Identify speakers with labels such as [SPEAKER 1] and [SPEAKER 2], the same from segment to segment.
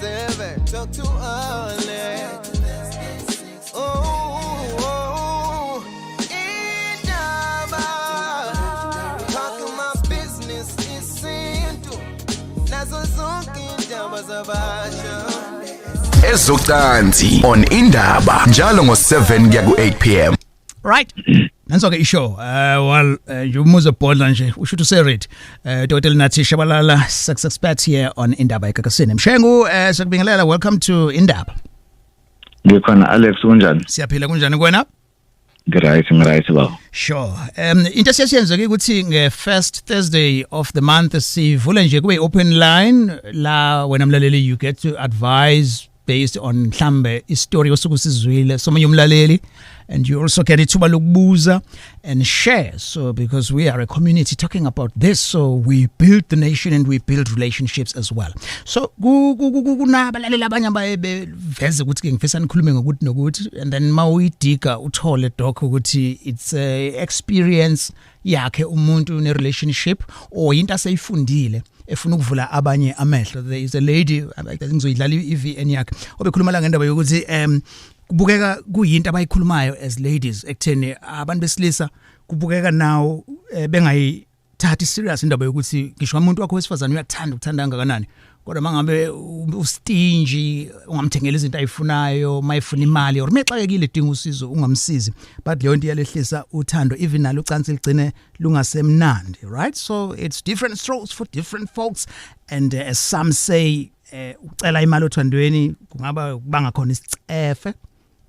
[SPEAKER 1] 7. Talk too early. Oh, Indaba. Talking my business is into. Nazo zonke indaba zabasha.
[SPEAKER 2] Ezocansi on Indaba njalo ngo7 kuya ku8 p.m.
[SPEAKER 3] Right. Nanso-ke ishow nje umuzo bhodla nje usho ukuthi useready Dr. Nathi Shabalala success expert here on Indaba Gagasi FM. Mshengu sikubingelela, welcome to Indaba.
[SPEAKER 4] Ngikhona Alex, kunjani?
[SPEAKER 3] Siyaphila, kunjani kuwena?
[SPEAKER 4] Ngiright baba.
[SPEAKER 3] Sure. Into sesiyenza ke ukuthi nge-first Thursday of the month sivule nje kube open line la wena mlaleli you get to advise based on mhlambe istory osuku sizwile somunye umlaleli, and you also get ithuba lokubuza and share. So because we are a community talking about this, so we build the nation and we build relationships as well. So kunabalaleli abanye abaveze ukuthi ke ngifisa nikhulume ngokuthi nokuthi, and then mawuyidiga uthole doc ukuthi it's a experience yakhe umuntu ne relationship or into aseyifundile efuna ukuvula abanye amehlo. There is a lady ngizoyidlala iVN yakhe obekhuluma la ngendaba yokuthi kubukeka kuyinto abayikhulumayo as ladies ekutheni abantu besilisa kubukeka nawo bengayithathi serious indaba yokuthi ngisho umuntu wakho wesifazana uyakuthanda kangakanani, kodwa mangabe ustingy ungamthengela izinto ayifunayo, mayifuna imali or mexakekile dinga usizo ungamsizi, but leyo nto iyalehlisa uthando, even nalo ucansi ligcine lungasemnandi, right? So it's different strokes for different folks, and as some say ucela imali othandweni kungaba kubanga khona isicefe,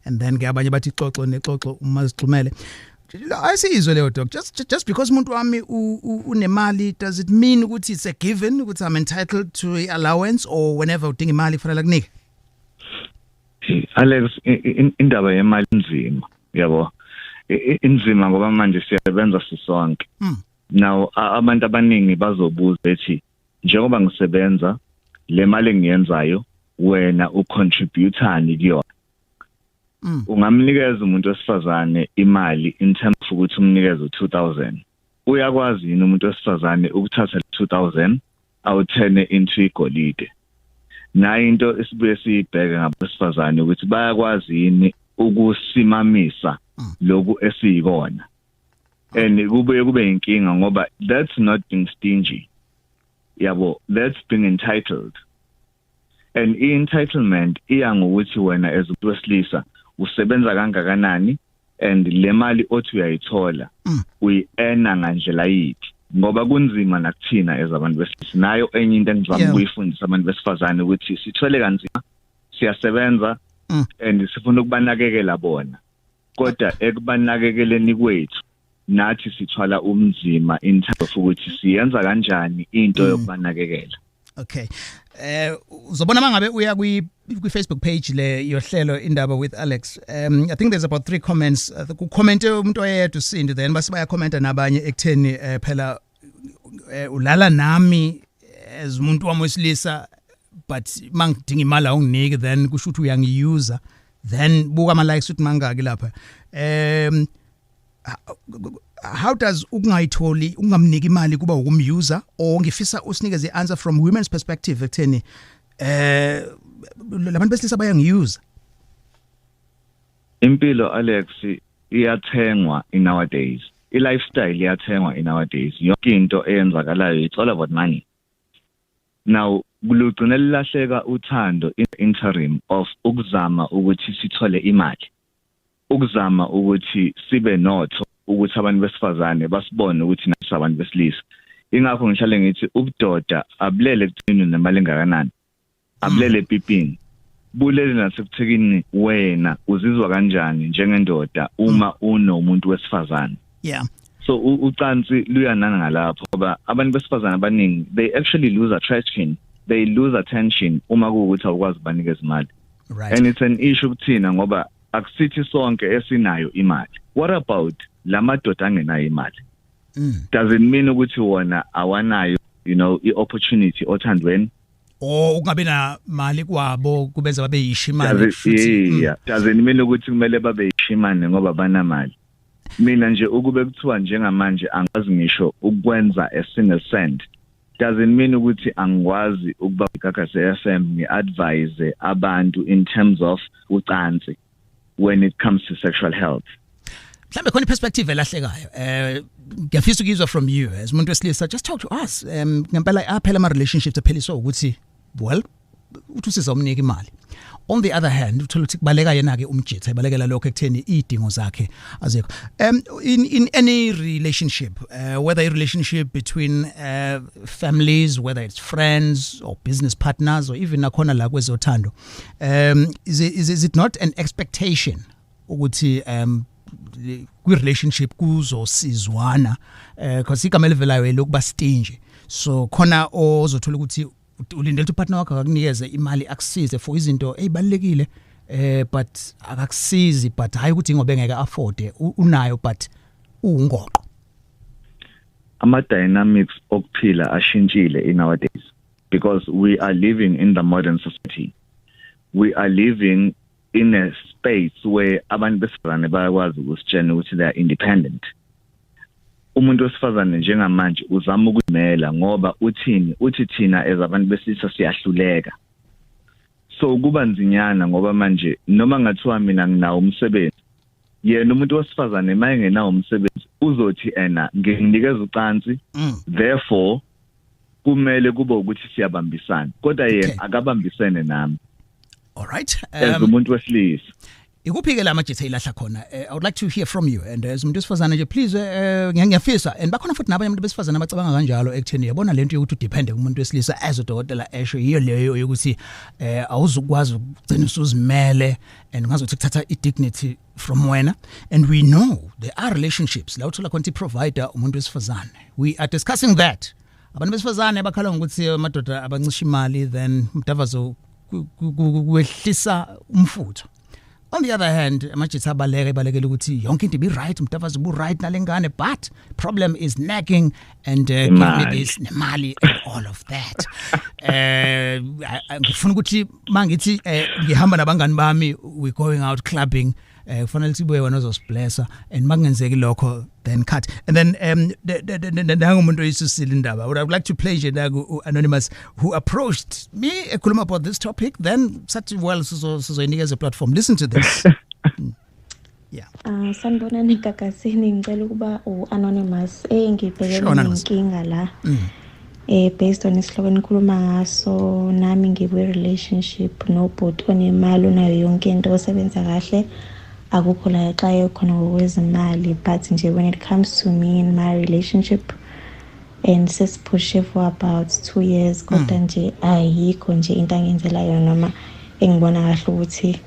[SPEAKER 3] and then ke abanye bathi xoxo nexoxo uma sixhumele. I see izwe leyo doc, just because umuntu wami unemali, does it mean ukuthi it's a given ukuthi I'm entitled to allowance, or whenever udinga imali fanele kunike?
[SPEAKER 4] Alex, indaba yemali inzima, yabo. Inzima ngoba manje siyasebenza sisonke. Now abantu abaningi bazobuza ethi njengoba ngisebenza le mali engiyenzayo wena ucontributani kuyona? Ungamnikeza umuntu wesifazane imali in terms of ukuthi umnikeze 2000. Uyakwazi yini umuntu wesifazane ukuthatha 2000 awuthene into igolide? Nayo into esibuye siyibheke ngabesifazane ukuthi bayakwazi yini ukusimamisa lokhu esiyikona. And kube inkinga ngoba that's not being stingy. Yabo, that's being entitled. And entitlement iya ngokuthi wena as umuntu wesilisa usebenza kangakanani, and le mali othi uyayithola uyi-earna ngandlela yithi, ngoba kunzima nakuthina as abantu besilisa. Nayo enye into engizama ukuyifundisa abantu besifazane ukuthi sithwele kanzima, siyasebenza and sifuna ukubanakekela bona, kodwa ekubanakekeleni kwethu nathi sithwala umzima in terms of ukuthi siyenza kanjani into yokubanakekela.
[SPEAKER 3] Okay. Uzobona mangabe uya kwi Facebook page le yohlelo Indaba with Alex. I think there's about 3 comments. Ku comment umuntu oyedwa usindi, then basibaya commenta nabanye ekutheni phela ulala nami as umuntu wami wesilisa, but mangidinga imali awunginike, then kusho ukuthi uyangiyuza, then buka ama likes uthi mangaki lapha. How does ungayitholi ungamniki imali kuba ukumuser, or ngifisa usinikeze answer from women's perspective ekutheni labantu besilisa bayangiyuza?
[SPEAKER 4] Impilo Alex iyathengwa in nowadays. I-lifestyle iyathengwa in nowadays. Yonke into eyenzakalayo it's all about money. Now kulugcina lilahleka uthando in interim of ukuzama ukuthi sithole imali, ukuzama ukuthi sibe notho, ukuthi abantu besifazane basibone ukuthi nathi abantu besilisa. Ingakho ngihlale ngithi ubudoda abulele ekuthini nemali engakanani, abulele epipini, bulele nasekuthekini wena uzizwa kanjani njengendoda uma unomuntu wesifazane.
[SPEAKER 3] Yeah.
[SPEAKER 4] So ucansi luyanana ngalapho ngoba abantu besifazane abaningi they actually lose attraction, they lose attention uma kuwukuthi awukwazi banikeza imali.
[SPEAKER 3] Right.
[SPEAKER 4] And it's an issue kuthina ngoba akusithi sonke esinayo imali. What about lamadoda angenayo imali? Does it mean ukuthi wona awanayo, i-opportunity othandweni?
[SPEAKER 3] Or ungabe na mali kwabo kubenza babe yishimane?
[SPEAKER 4] Does it mean ukuthi kumele babe yishimane ngoba banamali? Mina nje ukube kuthiwa njengamanje angazi ngisho ukwenza a single cent doesn't mean ukuthi angikwazi ukuba Gagasi FM ngi-advise abantu in terms of ucansi when it comes to sexual health.
[SPEAKER 3] Mhlambe khona perspective elahlekayo ngiyafisa ukuzwa from you as umuntu wesilisa, just talk to us ngempela aphela ama relationships apheliswa ukuthi well uthi usizomnika imali. On the other hand uthola ukuthi kubaleka yena ke umjitha ibalekela lokho ekutheni idingo zakhe azikho. In any relationship, whether a relationship between families, whether it's friends or business partners or even nakhona la kwezothando, is it not an expectation ukuthi kwi-relationship kuzosizwana because igama elivelayo lokuba stingy, so khona ozothola ukuthi ulindele ukuthi partner wakho akakunikeze imali akusize for izinto ezibalekile but akakusizi, but hayi ukuthi ngoba engeke afford unayo but ungoqo.
[SPEAKER 4] Ama dynamics okuphila ashintshile in nowadays because we are living in the modern society. We are living in a space where abantu besifazane bayakwazi ukusitshena ukuthi they are independent. Umuntu wesifazane njengamanje uzama ukuzimela ngoba uthi thina ezabantu besilisa siyahluleka. So kuba nzinyana ngoba manje noma ngathiwa mina nginawo umsebenzi, yena umuntu wesifazane maye ngenawo umsebenzi uzothi nginikeza ucansi, therefore kumele kube ukuthi siyabambisana, kodwa yena akabambisene nami.
[SPEAKER 3] All right.
[SPEAKER 4] As umuntu wesilisa
[SPEAKER 3] ikuphi ke la majitha ilahla khona? I would like to hear from you, and as umuntu wesifazane nje please ngiyafisa, and bakhona futhi nabanye abantu besifazane abacabanga kanjalo ekutheni yabona lento yokuthi udepende kumuntu wesilisa as udokotela esho yiyo leyo yokuthi awuzukwazi ukugcina usuzimele and ungazothi kuthatha i-dignity from wena. And we know there are relationships la uthola khona i-provider umuntu wesifazane. We are discussing that. Abantu besifazane bakhala ngokuthi amadoda abancisha imali then mdavazo kwehlisa umfutho. On the other hand, amajitha abalekela ukuthi yonke into ibe right, mdavazo bu right nalengane, but problem is nagging and give me this nemali and all of that. Ngifuna ukuthi mangithi ngihamba nabangani bami, we going out clubbing, kufanele sibuye wena ozosiblessa, and makungenzeki lokho then cut. And then nangumuntu oyisusile Indaba. I would like to play Jedagu Anonymous who approached me ekhuluma about this topic, then such well sizoyinikeza a platform. Listen to this. Yeah.
[SPEAKER 5] Sanibonani Gagasi, ngicela ukuba Anonymous ngibhekene nenkinga la. Based on isihloko enikhuluma ngaso, nami ngibe relationship nobhuti onemali unayo yonke into, osebenza kahle, akukho la xa khona ngokwezimali, but nje when it comes to me in my relationship and sesipushe for about 2 years, kodwa nje ayikho nje into angenzela yona noma engibona kahle ukuthi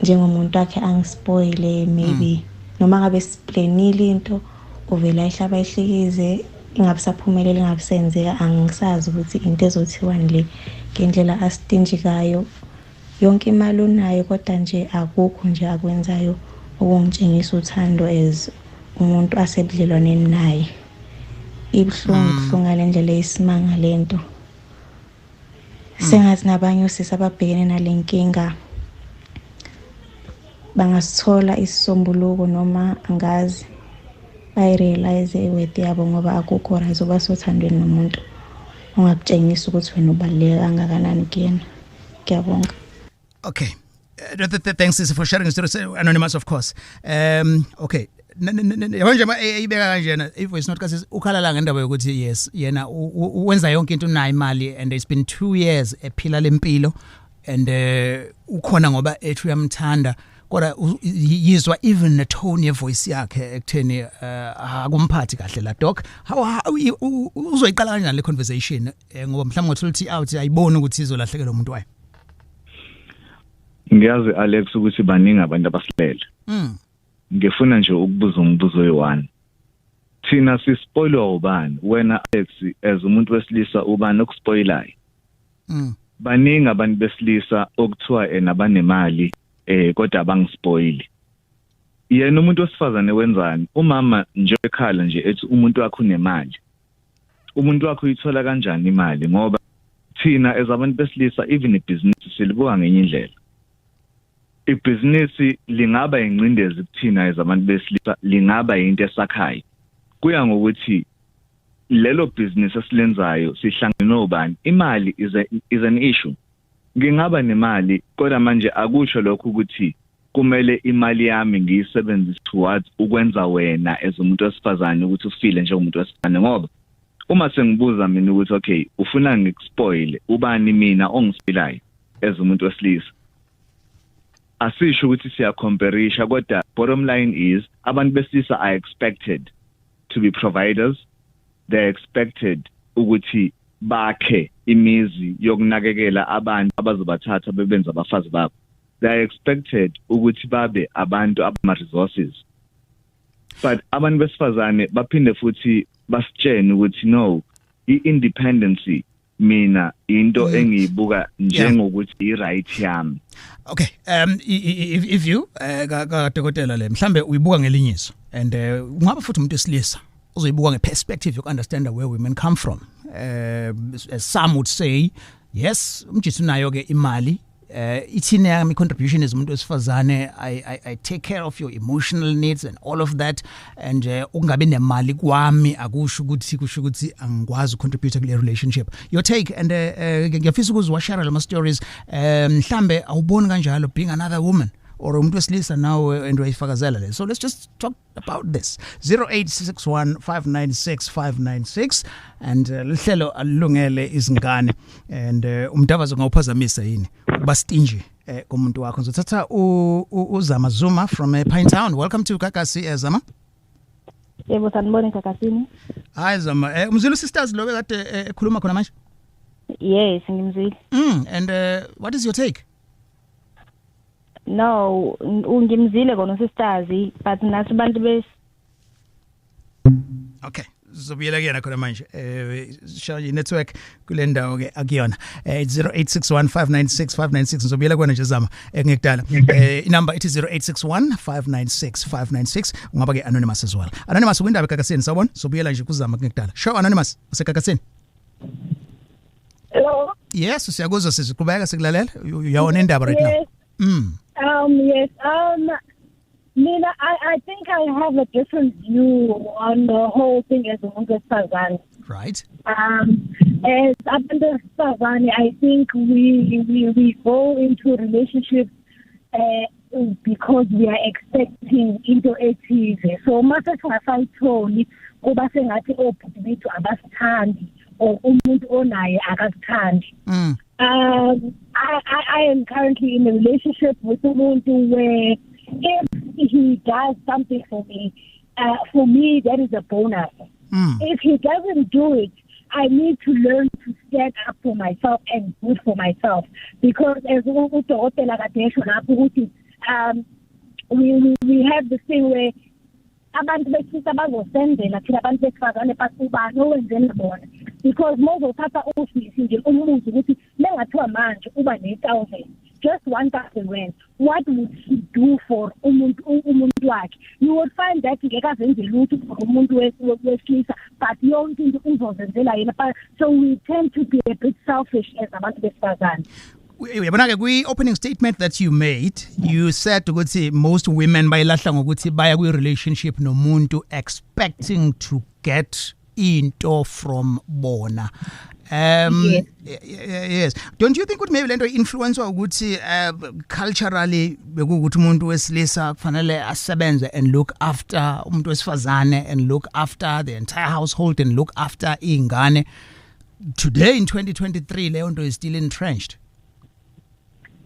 [SPEAKER 5] njengomuntu wakhe angispoile maybe noma ngabe siplanile into uvela ihlaba ihlikize ingabisaphumelele ingabisenzeka, angisazi ukuthi into ezothiwani le ngendlela astinjikayo yonke imali unayo, kodwa nje akukho nje akwenzayo okungitshengisa uthando as umuntu asebudlelwaneni naye. Ibhlungu ngale ndlela eyisimanga lento. Sengathi nabanye osisi ababhekene nalenkinga bangasithola isisombuluko noma angazi bayirealize iwethu yabo ngoba akukho right uba sothandweni nomuntu ongakutshengisa ukuthi wena ubaluleke kangakanani kuyena. Ngiyabonga.
[SPEAKER 3] Okay. Thanks Sisi for sharing the story. Anonymous, of course. Okay. Yabanje ibeka kanjena if it's not kasi ukhalala ngendaba yokuthi yes yena wenza yonke into unayo imali and it's been 2 years ephila lempilo and ukhona ngoba ethi uyamthanda, kodwa yizwa even the tone of voice yakhe ekutheni akumphathi kahle la doc. How uzoyiqala kanjani le conversation ngoba mhlawumbe ngothola ukuthi out ayibona ukuthi izolahlekela umuntu wayo?
[SPEAKER 4] Ngiyazi Alex ukuthi baningi abantu abasilele. Ngifuna nje ukubuza umbuzo oyi-1. Thina sispoilwa ubani? Wena Alex as umuntu wesilisa ubani okuspoilayo? Baningi abantu besilisa okuthiwa enabanemali kodwa abangispoili. Yena umuntu wesifazane wenzani? Umama nje ekhala nje ethi umuntu wakho unemali. Umuntu wakho uyithola kanjani imali? Ngoba thina as abantu besilisa even ibusiness silibuka ngenye indlela. Ibhizinisi lingaba ingcindezi kuthina ezabantu besilisa, lingaba into esakhayo. Kuya ngokuthi lelo business esilenzayo sihlangene nobani imali is an issue ngingaba nemali kodwa manje akusho lokho ukuthi kumele imali yami ngiyisebenzise towards ukwenza wena as umuntu wesifazane ukuthi ufile njengomuntu wesifazane ngoba uma sengibuza mina ukuthi okay ufuna ngikuxpoil ubani mina ongisilayo as umuntu wesilisa asisho ukuthi siya compareisha kodwa bottom line is abantu besilisa are expected to be providers. They're expected ukuthi bakhe imizi yokunakekela abantu abazobathatha bebenza abafazi babo. They're expected ukuthi babe abantu abama resources. But abantu besifazane baphinde futhi basitshene ukuthi no, i-independency mina into engiyibuka njengokuthi i-right yami.
[SPEAKER 3] Okay, if you kadokotela le mhlambe uyibuka ngelinyiso and ungaba futhi umuntu wesilisa uzoyibuka ngeperspective you understand where women come from. As some would say, yes, umjisi nayo ke imali ithina yami contribution as umuntu wesifazane I take care of your emotional needs and all of that and ungabe nemali kwami akusho ukuthi angikwazi contribute kule relationship. Your take and ngiyafisa ukuzwashara lama stories mhlambe awuboni kanjalo being another woman or umuntu wesilisa nawe and uyifakazela le. So let's just talk about this. 0861596596 and lihlelo alungele izingane and umntava zongawuphazamisa yini bastinji komuntu wakho. Ngizothatha uZama Zuma from Pine Town. Welcome to Gagasi Zama.
[SPEAKER 6] Yebo sanibona Gagasini.
[SPEAKER 3] Hi Zama. Umzulu sisters lo bekade ekhuluma khona manje?
[SPEAKER 6] Yes, ngimzwile.
[SPEAKER 3] And what is your take?
[SPEAKER 6] No, ungimzile kona sisters but nathi bantu bes.
[SPEAKER 3] Okay. Zobuyela kuyena khona manje show network kule ndawo ke akuyona 0861596596 ngizobuyela kona nje Zama ngekudala inamba ithi 0861596596 ungaba ke anonymous as well. Anonymous ukwindaba eGagasini sawubona zobuyela nje kuzama ngekudala show anonymous useGagasini.
[SPEAKER 7] Hello.
[SPEAKER 3] Yes siyakuzwa siziqhubeka sikulalela uyawona indaba right now.
[SPEAKER 7] Yes. Mina, I think I have a different view on the whole thing as umuntu wesifazane.
[SPEAKER 3] Right.
[SPEAKER 7] As abantu wesifazane, I think we go into relationships because we are expecting into ethize. So mase singasayitholi kuba sengathi obhuti bethu abasithandi or umuntu onaye akasithandi. I am currently in a relationship with umuntu where if he does something for me that is a bonus. If he doesn't do it, I need to learn to stand up for myself and do it for myself. Because as we have this thing where abantu besifazane bazosendela thina abantu besifazane basubani owenzeni bona because mozothatha office nje umuzi ukuthi lengathiwa manje uba ne1000 just 1,000 rand what would he do for umuntu wakhe? You would find that ngeke azenze lutho for umuntu wesilisa but yonke into uzozenzela yena. So we tend to be a bit selfish as abantu besifazane.
[SPEAKER 3] Yabona kwi opening statement that you made, you said ukuthi most women bayilahla ngokuthi baya kwi relationship nomuntu expecting to get into from bona. Yes. Don't you think ukuthi maybe lento influence ukuthi culturally bekuthi umuntu wesilisa kufanele asebenze and look after umuntu wesifazane and look after the entire household and look after ingane? Today in 2023 leyo nto is still entrenched.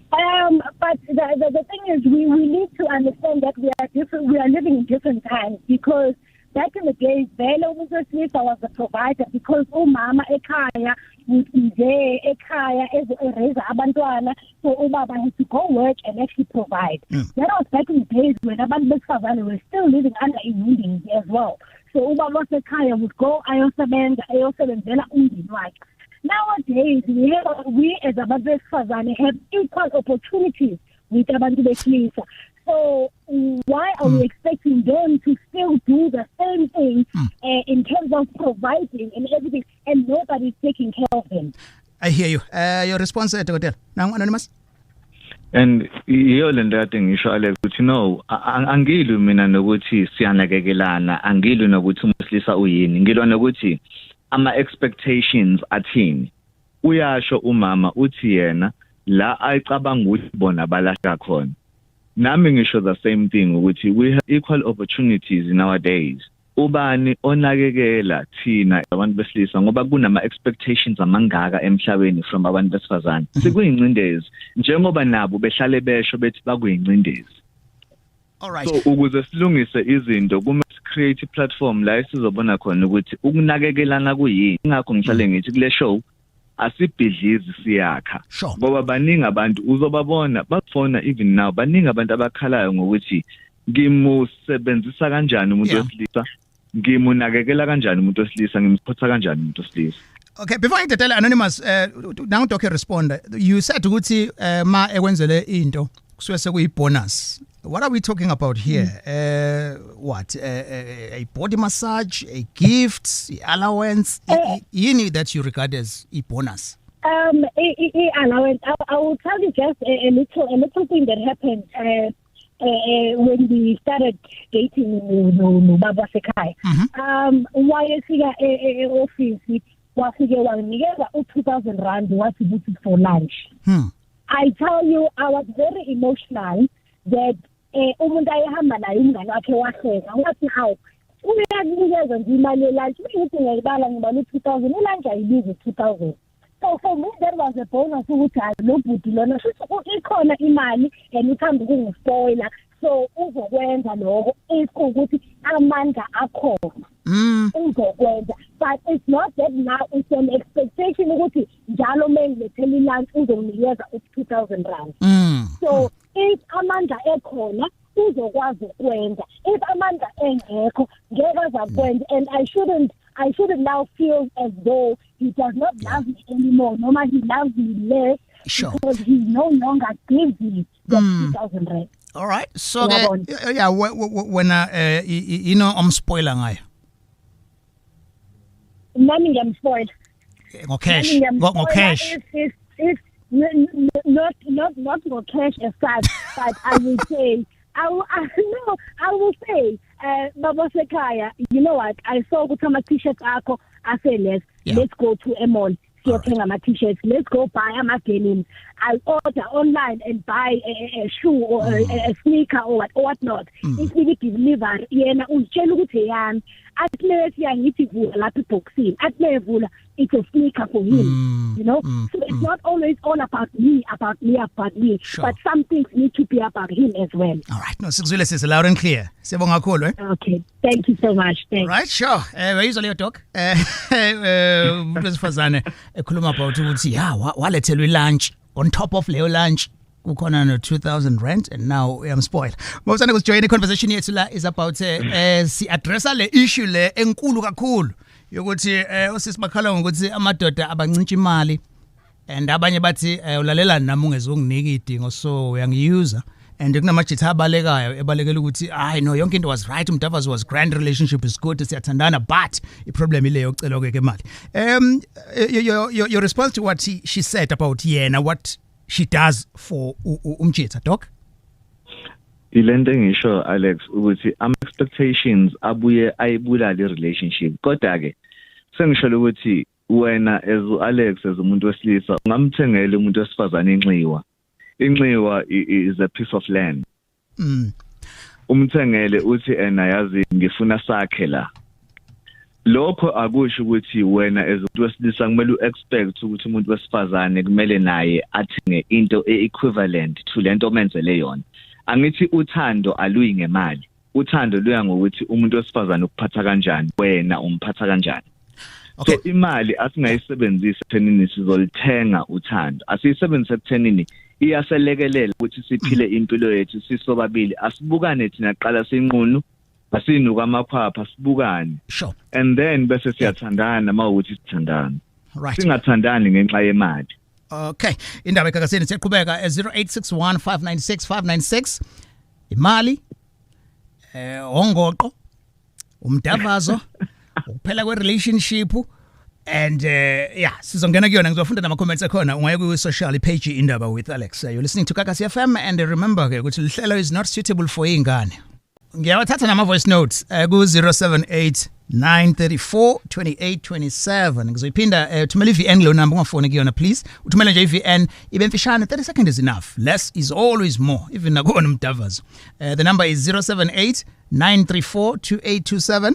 [SPEAKER 7] But the thing is, we need to understand that we are different. We are living in different times because back in the days, Velo was a provider because mama ekhaya would be there ekhaya as a raise abantwana, so baba had to go work and actually provide. That was back in the days when abantu besifazane were still living under a ruling as well. So baba ekhaya would go ayosebenzela umndeni wakhe. Nowadays, we as abantu besifazane have equal opportunities with abantu besilisa. So why are we expecting them to still do the same thing in terms of providing and everything, and nobody's taking care of them?
[SPEAKER 3] I hear you. Your response, Dr. Now, Anonymous?
[SPEAKER 4] And yiyo lento kade ngisho ale ukuthi no angilwi mina nokuthi siyanakekelana angilwi nokuthi umsilisa uyini ngilwa nokuthi ama-expectations athini. Uyasho umama uthi yena la ayicabanga ukuthi bona balahla khona. Nami ngisho the same thing ukuthi we have equal opportunities nowadays. Ubani onakekela thina abantu besilisa ngoba kunama expectations amangaka emhlabeni from abantu besifazane. Sikuyincindezi njengoba nabo behlale besho bethi bakuyincindezi.
[SPEAKER 3] All right.
[SPEAKER 4] So ukuze silungise izinto kuma create a platform la sizobona khona ukuthi ukunakekelana kuyini. Ngakho ngihlale ngithi kule show asibhidlizi siyakha ngoba baningi abantu uzobabona bafona even now baningi abantu abakhalayo ngokuthi ngimusebenzisa kanjani umuntu wesilisa ngimunakekela kanjani umuntu wesilisa ngimphotha kanjani umuntu wesilisa.
[SPEAKER 3] Okay, before I tell Anonymous now Doc respond, you said ukuthi ma ekwenzele into kusuke sekuyi bonus. What are we talking about here? What a body massage, a gift, allowance, yini that you regard as a bonus?
[SPEAKER 7] Allowance. I will tell you just a little thing that happened when we started dating Baba Sekai. Wayefika office wafike wanginikeza 2,000 rand wathi buthi for lunch. I tell you, I was very emotional that umuntu ayehamba naye umngane wakhe wahleka wathi hawu uyakunikeza nje imali lunch ukuthi ngiyibala ngibala 2,000 lunch ayibizi 2,000. So for me that was a bonus ukuthi lo bhuti lona futhi ikhona imali and uthanda ukungispoiler so uzokwenza lokho ukuthi amandla akhona uzokwenza. But it's not that now it's an expectation ukuthi njalo mengilethela lunch uzonginikeza 2,000 rand. So if amandla ekhona uzokwazi ukwenza, if amandla engekho ngeke azakwenza. And I shouldn't now feel as though he does not love me anymore. No matter he loves me less because he no longer gives me the 2,000 rand.
[SPEAKER 3] All right. So when you know I'm spoiler ngayo.
[SPEAKER 7] Nami ngiyamspoil.
[SPEAKER 3] Ngocash.
[SPEAKER 7] It's not for cash as such, but I will say, I will say, Baba Sekaya, you know what? I saw some t-shirts akho. I say let's go to a mall. My t-shirts. Let's go buy my denim. I'll order online and buy a shoe or a sneaker or whatnot. If we deliver, yena utshela ukuthi yami athlete yangithi vula lapha boxing. Athlete it's a sneaker for him. You know, so it's not always all about me. Sure. But some things need to be about him as well.
[SPEAKER 3] All right, no, sikuzwile sisi loud and clear. Siyabonga kakhulu.
[SPEAKER 7] Okay, thank you so much. Thanks.
[SPEAKER 3] All right, sure. Wayizwa Doc. Besifazane ekhuluma about ukuthi walethelwe lunch. On top of leyo lunch kukhona no 2,000 rand and now I'm spoiled. Mawusana kujoin the conversation yethu la is about si addressa le issue le enkulu kakhulu yokuthi osisi bakhala ngokuthi amadoda abancinci imali and abanye bathi ulalela nami ungezokunnika idingo so uyangiyuza and kunamajitha abalekayo ebalekela ukuthi no yonke into was right umdavazi was grand relationship is good siyathandana but iproblem ile yocela ke imali. Your response to what she said about yena what she does for umjitha Doc?
[SPEAKER 4] Ilento ngisho Alex ukuthi am expectations abuye ayibulala relationship kodwa ke sengisho ukuthi wena as Alex as umuntu wesilisa ungamthengela umuntu wesifazane inxiwa is a piece of land. Umthengele uthi yazi ngifuna sakhe la. Lokho akusho ukuthi wena as umuntu wesilisa kumele uexpect ukuthi umuntu wesifazane kumele naye athenge into equivalent to lento omenzele yona. Angithi uthando aluyi ngemali. Uthando luya ngokuthi umuntu wesifazane ukuphatha kanjani wena umphatha kanjani. Okay. So imali asingayisebenzisa ekuthenini sizolithenga uthando. Asiyisebenzise ekuthenini iyaselekelela ukuthi siphile impilo yethu sisobabili asibukane thina qala sinqunu asinuka amaphapha sibukane.
[SPEAKER 3] Sure.
[SPEAKER 4] And then bese siyathandana mawukuthi sithandana.
[SPEAKER 3] Right.
[SPEAKER 4] Singathandani ngenxa yemali.
[SPEAKER 3] Okay, indaba eGagasini siqhubeka 0861596596 imali ongoqo umdavazo ukuphela kwe relationship and sizongena kuyona ngizofunda nama comments ekhona ungaye ku social page Indaba with Alex. You're listening to Gagasi FM and remember ke ukuthi lihlelo is not suitable for ingane. Ngiyawathatha nama voice notes ku 078 934 28 27 ngizoyiphinda thumela iVN lo number ungafoni kuyona please uthumela nje iVN ibe mfishane 30 seconds is enough less is always more even nakona umdavazo the number is 078 934 2827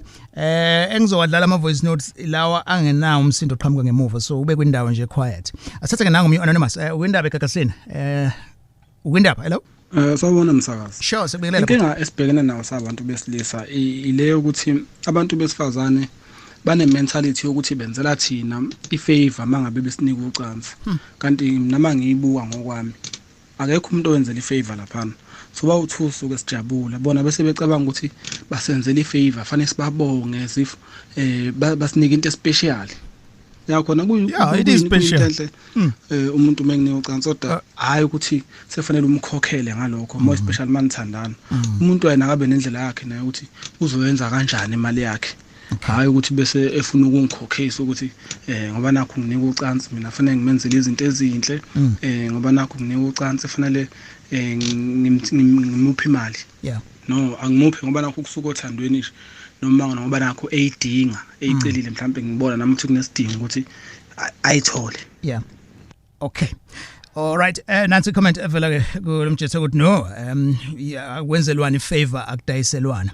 [SPEAKER 3] engizowadlala ama voice notes lawa angenawo umsindo oqhamuka ngemuva so ube kwindawo nje quiet asathe ke nangu anonymous uindaba eGagasini uindaba hello
[SPEAKER 8] sawubona msakazi.
[SPEAKER 3] Sure, sibingelela.
[SPEAKER 8] Inkinga esibhekene nawo sabantu besilisa ile ukuthi abantu besifazane bane mentality yokuthi benzela thina ifavor mangabe besinika ucansi. Kanti nama ngiyibuka ngokwami. Akekho umuntu owenzela ifavor laphana. So bawuthusa ukesijabula bona bese becabanga ukuthi basenzela ifavor fanele sibabonge if basinika into special. Yakhona
[SPEAKER 3] it is special.
[SPEAKER 8] Umuntu menginika ucansi kodwa hayi ukuthi sefanele umkhokhele ngalokho more special manithandana. Umuntu wena akabe nendlela yakhe naye ukuthi uzoyenza kanjani imali yakhe. Hayi ukuthi bese efuna ukungikhokhisa ukuthi ngoba nakho nginika ucansi mina fanele ngimenzele izinto ezinhle ngoba nakho nginika ucansi fanele ngimuphi imali. No angimuphi ngoba nakho kusuka othandweni nje. Noma ngoba nakho eyidinga eyicelile mhlambe ngibona nami ukuthi kunesidingo ukuthi ayithole.
[SPEAKER 3] Okay. All right. Nansi comment evela ke kulomthetho ukuthi no wenzelwana ifavor akudayiselwana.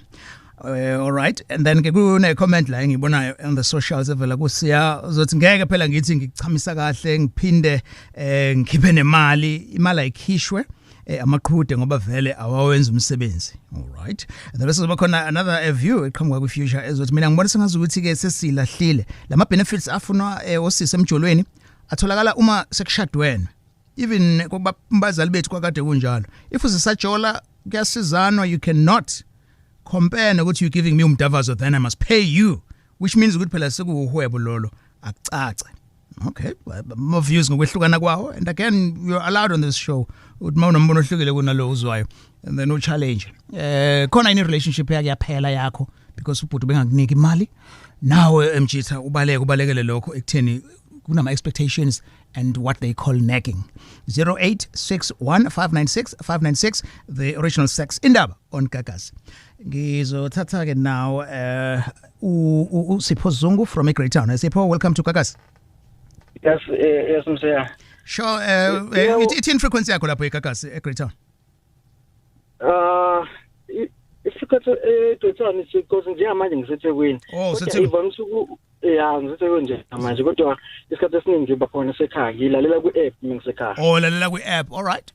[SPEAKER 3] All right. And then ke kune comment la engibonayo on the socials evela kusiya uzothi ngeke phela ngithi ngichamisa kahle ngiphinde ngikhiphe nemali imali ayikhishwe amaqhude ngoba vele awawenza umsebenzi. All right. And then soba khona another view eqhamuka ku future ezothi mina ngibona sengazi ukuthi ke sesilahlile lama benefits afunwa osisi emjolweni atholakala uma sekushadweni. Even kuba mbazali bethu kwakade kunjalo. If usisajola kuyasizana you cannot compare nokuthi you giving me umdavazo then I must pay you, which means ukuthi phela sekuhwebo lolo akucace. Okay, more views ngokwehlukana kwawo and again you're allowed on this show uthi mawunombono ohlukile kunalo uzwayo and then no challenge. Khona ini relationship yakhe yaphela yakho because ubhuti bengakunika imali nawe mjitha ubalekele lokho ekutheni kunama expectations and what they call nagging. 0861596596 the original sex Indaba on Gagasi. Ngizothatha ke now uSipho Zungu from Greytown. Sipho, welcome to Gagasi.
[SPEAKER 9] Yes, Msaya.
[SPEAKER 3] Sure, ithini frequency yakho lapho eGagasi eGreytown?
[SPEAKER 9] Isikhathi eGreytown because njengamanje ngiseThekwini. NgiseThekwini nje manje kodwa isikhathi esiningi ngiba khona esekhaya ngilalela ku-app ngisekhaya.
[SPEAKER 3] Oh, lalela ku-app. All right.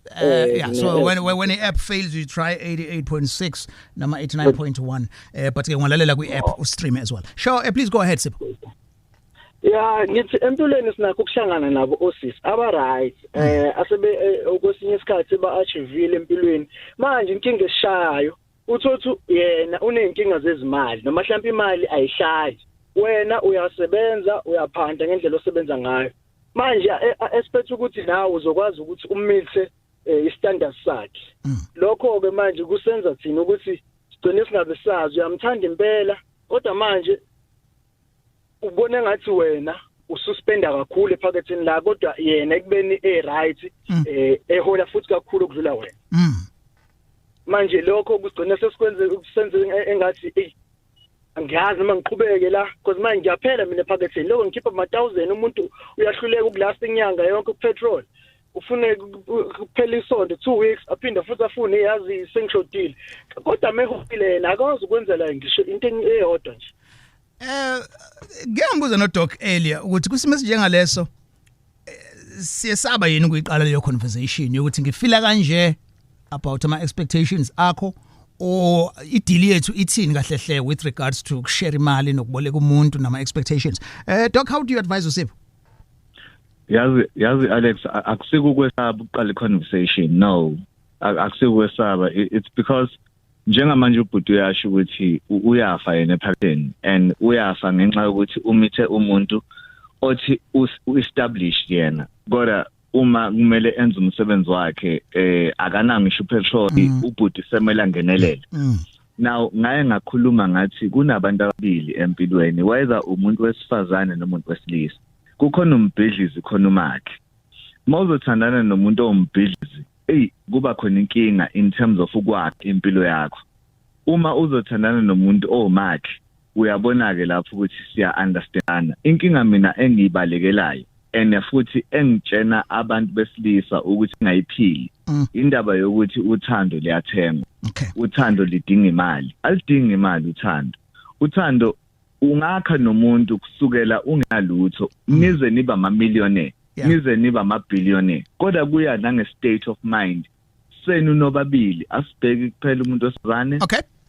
[SPEAKER 3] So when the app fails you try 88.6 nama 89.1 but ke ngalalela ku-app ustream as well. Sure, please go ahead Sipho.
[SPEAKER 9] Ngithi empilweni sinakho ukuhlangana nabo osisi aba right asebe okwesinye isikhathi ba achievile empilweni manje inkinga eshayo uthothi yena unenkinga zezimali noma mhlawumbe imali ayihlayi wena uyasebenza uyaphanda ngendlela osebenza ngayo manje expect ukuthi nawe uzokwazi ukuthi umise istandard sakhe lokho ke manje kusenza thina ukuthi sigcine singabe sazi uyamthanda impela kodwa manje ubone ngathi wena ususpenda kakhulu ephaketheni la kodwa yena ekubeni right ehola futhi kakhulu ukudlula wena manje lokho kugcina sesenze engathi angiyazi uma ngiqhubeke la because manje ngiyaphela mina ephaketheni lokho ngikhipha ama1000 umuntu uyahluleka ukulasta inyanga yonke upetrol ufune kuphela isonto 2 weeks aphinda futhi afune yazi sengishodile kodwa mehopile yena akwazi ukwenzela ngisho into eyodwa nje.
[SPEAKER 3] Ngiyambuza no Doc earlier ukuthi kusimo njengaleso siyesaba yini ukuyiqala leyo conversation yokuthi ngifila kanje about my expectations akho or ideal yethu ithini kahle hle with regards to share imali nokuboleka umuntu nama expectations. Doc, how do you advise Usipho?
[SPEAKER 4] Yazi Alex akusikukwesaba uqala i-conversation. No, akusikukwesaba. It's because njengamanje ubhuti uyasho ukuthi uyafa yena ephaketheni and uyafa ngenxa yokuthi umithe umuntu othi u-establish yena kodwa uma kumele enze umsebenzi wakhe akanangisho petrol ubhuti semela ngenelele. Now ngaye ngakhuluma ngathi kunabantu ababili empilweni whether umuntu wesifazane nomuntu wesilisa kukhona umbhidlizi khona umakhe mawuzothandana nomuntu ombhidlizi kuba khona inkinga in terms of ukwakha impilo yakho. Uma uzothandana nomuntu omakhe uyabona ke lapho ukuthi siya understandana. Inkinga mina engibalekelayo ene futhi engitshena abantu besilisa ukuthi ngayiphili. Indaba yokuthi uthando liyathengwa. Uthando lidinga imali. Alidinga imali uthando. Uthando ungakha nomuntu kusukela ungalutho nize niba ama-millionaire, nize niba ama-billionaire. Kodwa kuya nange state of mind. Senu nobabili asibheki kuphela umuntu wesifazane.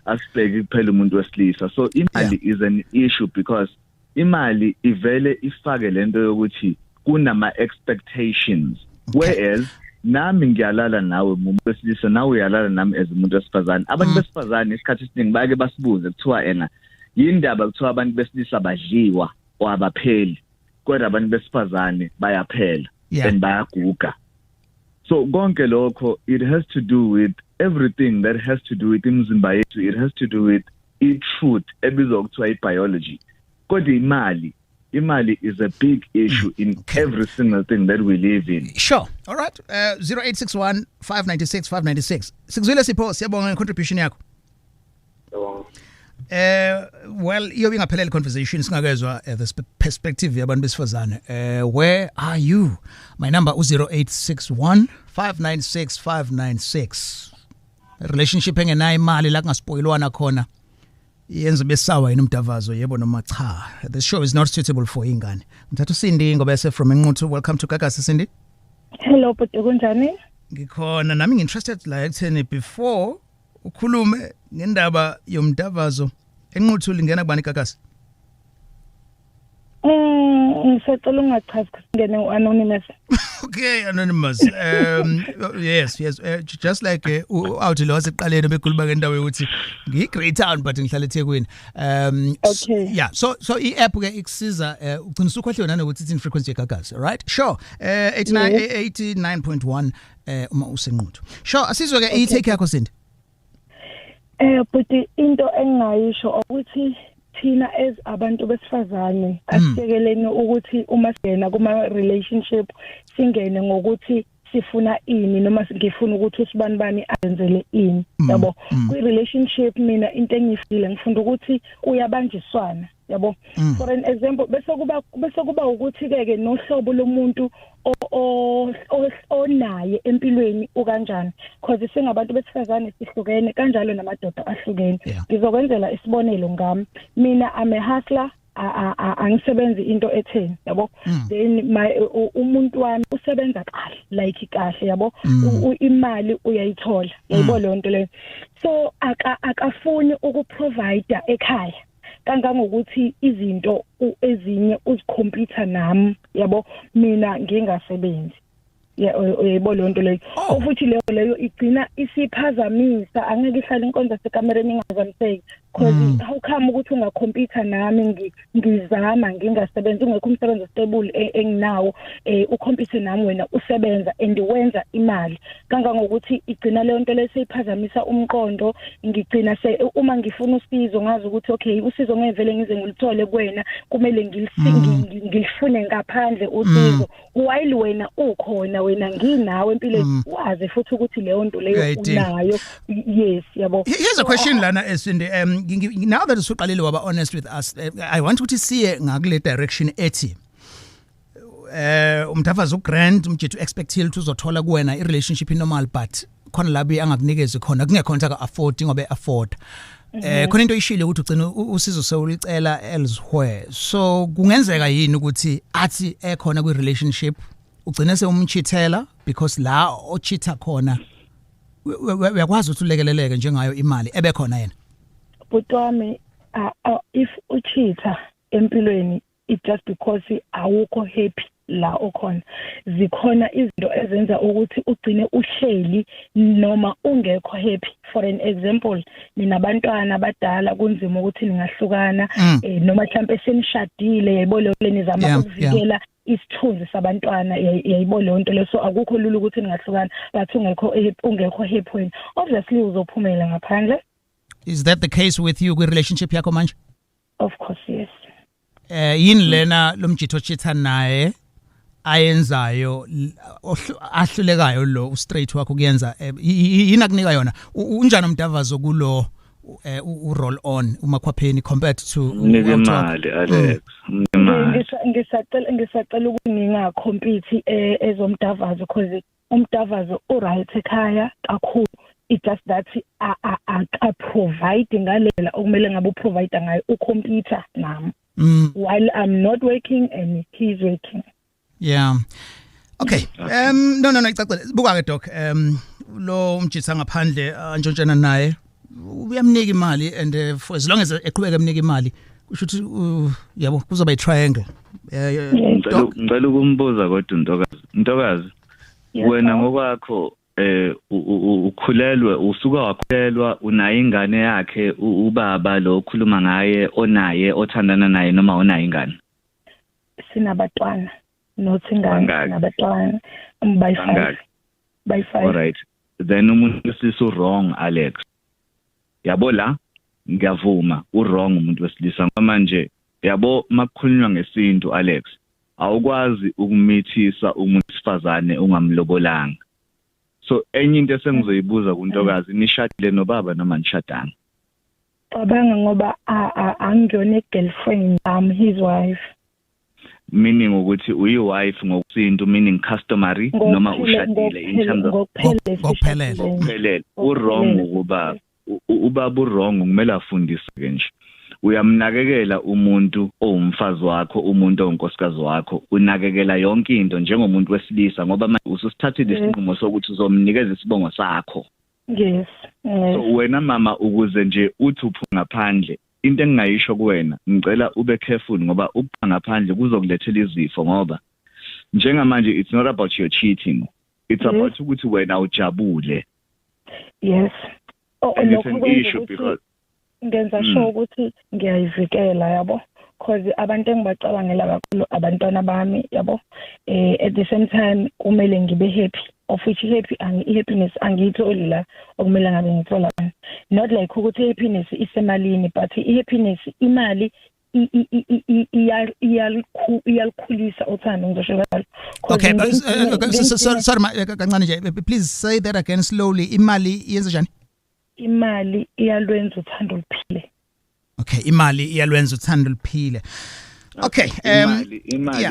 [SPEAKER 4] Asibheki kuphela umuntu wesilisa. So imali is an issue because imali ivele ifake lento yokuthi kunama expectations. Whereas nami ngiyalala nawe umuntu wesilisa nawe uyalala nami as umuntu wesifazane. Abantu besifazane isikhathi esiningi bake basibuze kuthiwa ena yindaba kuthiwa abantu besilisa badliwa or abapheli. Kodwa abantu besifazane bayaphela and bayaguga. So konke lokho it has to do with everything that has to do with imizimba yethu. It has to do with truth ebizwa kuthiwa biology. Kodwa imali is a big issue in every single thing that we live in.
[SPEAKER 3] Sure. All right. 0861 596 596. Sikuzwile Sipho, siyabonga ngecontribution yakho. Well, you're ingaphelele conversation singakezwa the perspective yabantu besifazane. Where are you? My number is 0861 596 596. Relationship engenayo imali la kungaspoilwana khona. Yenza besawa yini umdavazo yebo noma cha. The show is not suitable for ingane. Ngithatha Cindy ngoba ese from Nquthu. Welcome to Gagasi Cindy.
[SPEAKER 10] Hello, bhuti kunjani?
[SPEAKER 3] Ngikhona nami ngi-interested la ekutheni before ukhulume ngendaba yomdavazo Nquthu lingena kubani Gagasi?
[SPEAKER 10] Ngisacela ungachazi ngene anonymous.
[SPEAKER 3] Okay, anonymous. Yes. Just like out lo waseqaleni bekhuluma ngendawo yokuthi ngi-Great Town but ngihlala eThekwini.
[SPEAKER 10] Okay.
[SPEAKER 3] Yeah. So i-app ke ikusiza ugcina usukhohle nanokuthi it's in frequency Gagasi, right? Sure. 89.1 uma usenquthu. Sure, asizwe ke i-take yakho Cindy.
[SPEAKER 10] But into engayisho ukuthi thina as abantu besifazane asikeleni ukuthi uma singena kuma relationship singene ngokuthi sifuna ini noma ngifuna ukuthi usibani bani azenzele ini yabo kwi relationship mina into engifile ngifunda ukuthi uyabanjiswana yabo for an example bese kuba ukuthi ke nohlobo lomuntu onaye empilweni ukanjani because singabantu besifazane sihlukene kanjalo namadoda ahlukene ngizokwenzela isibonelo ngami mina ame hustler angisebenzi into etheni yabo then umuntu wami usebenza kahle yabo imali uyayithola yabo lonto le so akafuni ukuprovide ekhaya kangangokuthi izinto ezinye uzikhompyutha nami yabo mina ngingasebenzi yebo lonto leyo futhi leyo igcina isiphazamisa angeke ihlale inkonzo sekamereni ingazamiseki because how come ukuthi ungakhompyutha nami ngizama ngingasebenzi ungekho umsebenzi stable enginawo ukhompyutha nami wena usebenza and wenza imali kangangokuthi igcina leyo nto leseyiphazamisa umqondo ngigcina uma ngifuna usizo ngazi ukuthi okay usizo ngevele ngize ngilithole kuwena kumele ngilifune ngaphandle usizo while wena ukhona wena nginawe empilweni wazi futhi ukuthi leyo nto leyo unayo yes yabo.
[SPEAKER 3] Here's a question lana Cindy, now that usuqalile waba honest with us, I want ukuthi siye ngakule direction ethi umdavazo grand umjethu expectile ukuthi uzothola kuwena i-relationship normal but khona labi angakunikezi khona kungekhona ka afford ngobe afford khona into ishile ukuthi ugcina usizo sewulicela elsewhere, so kungenzeka yini ukuthi athi ekhona kwi-relationship ugcine sewumchithela because la ochitha khona uyakwazi ukuthi ulekeleleke njengayo imali ebekhona yena?
[SPEAKER 10] Butwami if uchitha empilweni it just because awukho happy la okhona zikhona izinto ezenza ukuthi ugcine uhleli noma ungekho happy. For an example ninabantwana abadala kunzima ukuthi ningahlukana noma mhlambe senishadile yayibona le nizama ukuvikela isithunzi sabantwana yayibona lonto leso akukho lula ukuthi ningahlukana but ungekho happy wena obviously uzophumela ngaphandle.
[SPEAKER 3] Is that the case with you kwi relationship yakho manje?
[SPEAKER 10] Of course yes.
[SPEAKER 3] Yini lena lomjitho chitha naye ayenzayo ahlulekayo lo straight wakho kuyenza yini akunika yona unjani umdavazo kulo roll on umakhwapheni compared to
[SPEAKER 4] imali Alex
[SPEAKER 10] ngisacela ukuthi ngingacompete ezomdavazo because umdavazo right ekhaya kakhulu. It just that a provide ngalela okumele ngabe uprovide ngayo ucomputer nami while I'm not working and he's working.
[SPEAKER 3] Yeah. Okay. No icacile. Buka ke doc. Lo umjitsa ngaphandle antshontshana naye uyamnika imali and for as long as eqhubeka emnika imali kusho ukuthi yabo kuzoba i triangle.
[SPEAKER 4] Ngicela ukumbuza kodwa Ntokazi wena ngokwakho ukhulelwe usuka wakhulelwa unayo ingane yakhe ubaba lo okhuluma ngaye onaye othandana naye noma onayo ingane
[SPEAKER 10] sinabatwana nothi ingane nabatwana by 5
[SPEAKER 4] alright then umuntu wesilisa wrong Alex yabo la ngiyavuma wrong umuntu wesilisa manje yabo makukhulunywa ngesintu Alex awukwazi ukumithisa umuntu sifazane ungamlobolanga. So enye into esengizoyibuza kuNtokazi nishadile nobaba noma nishadanga?
[SPEAKER 10] Cabanga ngoba angiyona girlfriend, I'm his wife.
[SPEAKER 4] Meaning ukuthi uyi-wife ngokusintu meaning customary noma ushadile in terms of ngokuphelele. Wrong ukuba ubaba wrong kumele afundise ke nje. Uyamnakekela umuntu owumfazi wakho, umuntu onkosikazi wakho, unakekela yonke into njengomuntu wesilisa ngoba manje ususithathile isinqumo sokuthi uzomnikeza isibongo sakho.
[SPEAKER 10] Yes.
[SPEAKER 4] So wena mama ukuze nje uthi uphu ngaphandle into engingayisho kuwena ngicela ube careful ngoba upha ngaphandle kuzokulethela izifo ngoba njengamanje it's not about your cheating, it's about ukuthi wena ujabule.
[SPEAKER 10] Yes.
[SPEAKER 4] It's an issue because
[SPEAKER 10] ngenza sure ukuthi ngiyayivikela yabo because abantu engibacabangela kakhulu abantwana bami yabo at the same time kumele ngibe happy of which happiness angiyitholi la okumele ngabe ngithola not like ukuthi happiness isemalini but happiness imali iyalikhulisa uthando ngizosho kanjalo.
[SPEAKER 3] Okay, sorry kancane nje please say that again slowly. Imali yenza njani?
[SPEAKER 10] Imali iyalwenza uthando luphile.
[SPEAKER 3] Okay, imali iyalwenza uthando luphile. Okay,
[SPEAKER 4] imali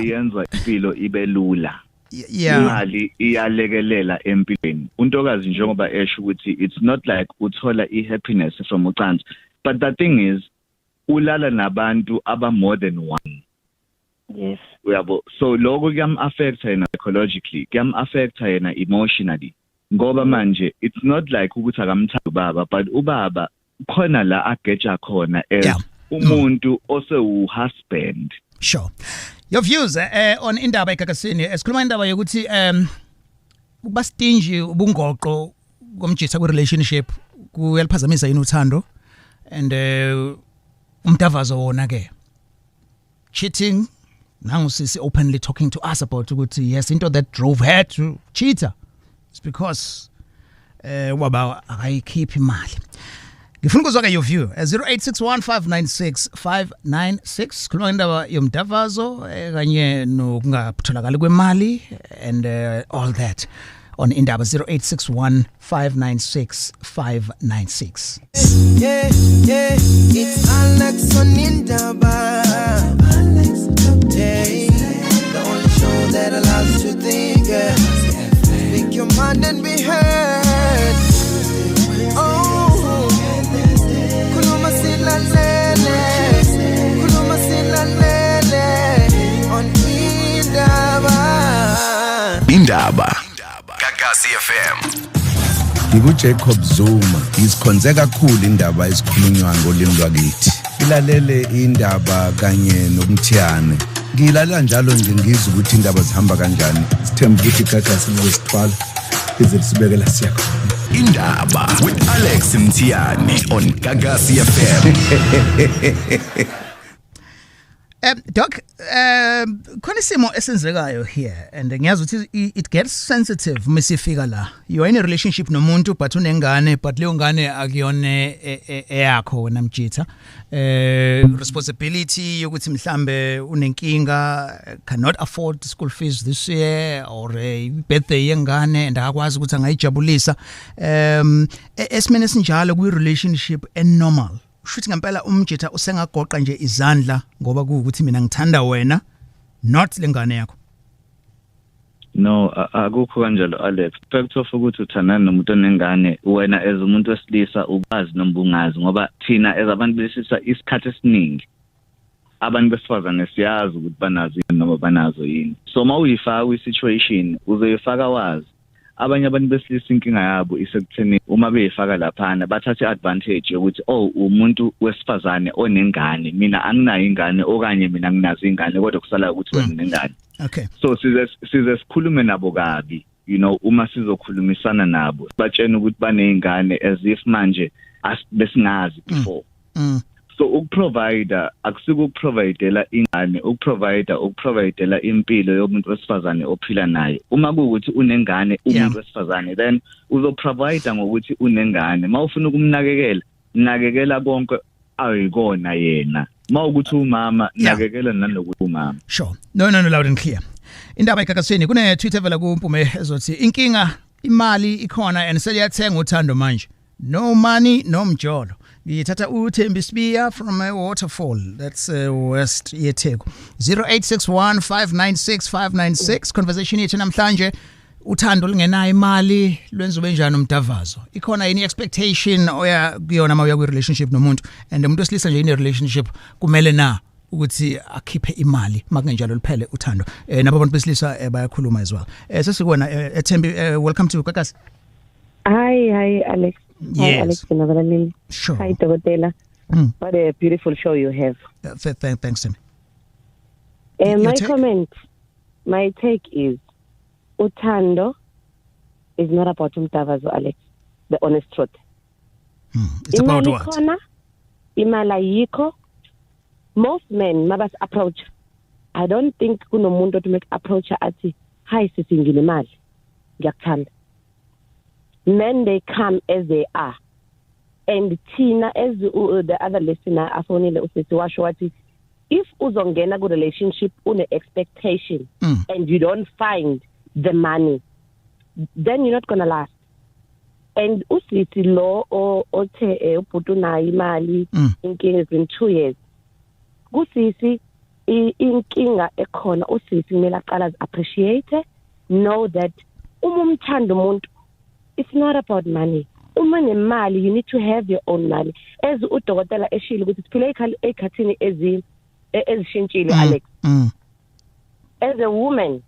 [SPEAKER 4] yenza impilo ibe lula.
[SPEAKER 3] Yeah.
[SPEAKER 4] Imali iyalekelela empilweni. Untokazi njengoba esho ukuthi it's not like uthola happiness from ucansi, but the thing is ulala nabantu aba more than one.
[SPEAKER 10] Yes.
[SPEAKER 4] Uyabo, so lokho kuyam affect yena psychologically, kuyam affect yena emotionally. Ngoba manje it's not like ukuthi akamthanda ubaba but ubaba khona la ageja khona as umuntu osewu husband.
[SPEAKER 3] Sure. Your views on Indaba Gagasi esikhuluma indaba yokuthi ukuba stingy ubungoqo komjitha ku relationship kuyaliphazamisa yini uthando and umdavazo wona ke cheating now sisi openly talking to us about ukuthi yes into that drove her to cheat it's because waba akayikhiphi imali. Ngifuna ukuzwa ke your view 0861596596 khuluma indaba yomdavazo kanye nokungaphtholakali kwemali and all that on Indaba 0861596596.
[SPEAKER 1] Yeah, it's Alex on Indaba. Yeah, the only show that allows you to think, speak your mind and be heard. Oh, kuluma silalele on
[SPEAKER 2] Indaba Gagasi FM.
[SPEAKER 11] Jacob Zuma isikhonze kakhulu indaba esikhulunywa ngolimi lwakithi. Ilalele indaba kanye nomthiyane. Ngilalela njalo nje ngizwe ukuthi indaba zihamba kanjani. Sithemba ukuthi Gagasi ngizosithwala ize sibekela siyakhona.
[SPEAKER 2] Indaba with Alex Mthiyane on Gagasi FM.
[SPEAKER 3] Doc, khona isimo esenzekayo here and ngiyazi ukuthi it gets sensitive misifika la. You are in a relationship nomuntu but unengane but leyo ngane akuyona eyakho wena mjitha. Responsibility yokuthi mhlambe unenkinga, cannot afford school fees this year or birthday yengane and akwazi ukuthi angayijabulisa. Esimene sinjalo kwi relationship normal. Shuthi ngempela umjitha usengagoqa nje izandla ngoba ukuthi mina ngithanda wena not lengane yakho.
[SPEAKER 4] No, akukho kanjalo Alex. Fact of ukuthi uthandana nomuntu onengane wena as umuntu wesilisa ubazi noma ungazi ngoba thina as abantu besisa isikhathi esiningi abantu besifazane siyazi ukuthi banazo noma banazo yini. So mawuyifaka i-situation uzoyifaka wazi. Abanye abantu besilisa inkinga yabo isekutheni uma beyifaka laphana bathatha advantage yokuthi umuntu wesifazane onengane mina anginayo ingane okanye mina nginazo ingane kodwa kusala ukuthi wena unengane.
[SPEAKER 3] Okay.
[SPEAKER 4] So size sikhulume nabo kabi, you know, uma sizokhulumisana nabo batshena ukuthi banezingane as if manje besingazi before. So ukuprovider akusikuprovidela ingane, ukuprovidela impilo yomuntu wesifazane ophila naye. Uma kuukuthi unengane umuntu wesifazane then uzoprovide ngokuthi unengane. Mawufuna ukumnakekela, nakekela bonke ayikona yena. Mawukuthi umama nakekela nanokuthi umama.
[SPEAKER 3] Sure. No loud and clear. Indaba eGagasini kune tweet evela kuMpume ezothi inkinga imali ikhona and seliyathenga uthando manje. No money, no mjolo. Ngithatha uThembi Sibiya from a waterfall. That's west yeTheku. 0861596596 conversation yethu namhlanje uthando lingenayo imali lwenza benjani umdavazo. Ikhona yini expectation oya kuyona mawuya kwi relationship nomuntu and umuntu wesilisa nje in relationship kumele na ukuthi akhiphe imali makungenjalo liphele uthando. Nabo abantu besilisa bayakhuluma as well. Sesikubona Thembi, welcome to Gagasi.
[SPEAKER 12] Hi Alex.
[SPEAKER 3] Yes.
[SPEAKER 12] Hi Alex.
[SPEAKER 3] Sure.
[SPEAKER 12] Hi Dogotela. What a beautiful show you have.
[SPEAKER 3] Thanks Tim.
[SPEAKER 12] My take is Uthando is not about umdavazo, Alex. The honest truth.
[SPEAKER 3] It's about what?
[SPEAKER 12] Imali ayikho. Most men mabas approach. I don't think kunomuntu to make approach athi hi sisi nginemali. Ngiyakuthanda. Men they come as they are. And Tina, as the other listener, afonile usisi washo wathi if uzongena ku relationship une expectation and you don't find the money, then you're not gonna last. And usisi lo othe ubhutu nayo imali inkinga has been 2 years. Kusisi inkinga ekhona usisi kumele aqala appreciate, know that umthanda umuntu, it's not about money. Uma nemali, you need to have your own money. As udokotela eshilo ukuthi siphile ekhathini ezishintshile Alex. As a woman,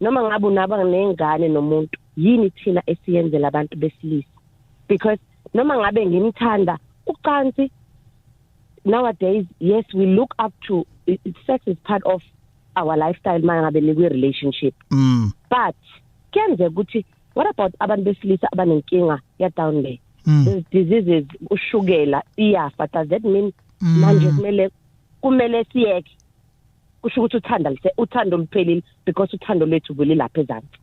[SPEAKER 12] noma ngabe unaba nengane nomuntu, yini thina esiyenzela abantu besilisa? Because noma ngabe ngimthanda ucansi, nowadays, yes, we look up to sex is part of our lifestyle mangabe nikwi relationship. But kenze ukuthi what about abantu besilisa abanenkinga ya down there? These diseases ushukela iyafa. Does that mean manje kumele siyeke? Kusho ukuthi uthando luphelile because uthando lethu bulilapha ezantsi.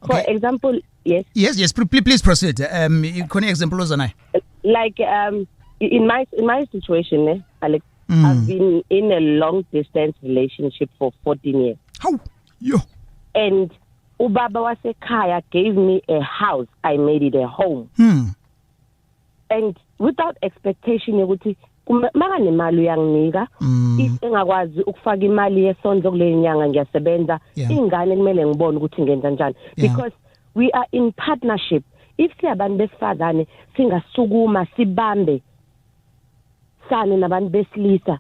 [SPEAKER 12] For example, yes.
[SPEAKER 3] Please proceed. Khona example ozanayo.
[SPEAKER 12] Like in my situation, Alex, I've been in a long distance relationship for 14 years.
[SPEAKER 3] How? Yo.
[SPEAKER 12] And ubaba wasekhaya gave me a house. I made it a home. And without expectation yokuthi maka nemali uyanginika, if engakwazi ukufaka imali yesondlo kule nyanga ngiyasebenza, ingane kumele ngibone ukuthi ngenza njani. Because we are in partnership. If siyabantu besifazane singasukuma sibambe sane nabantu besilisa,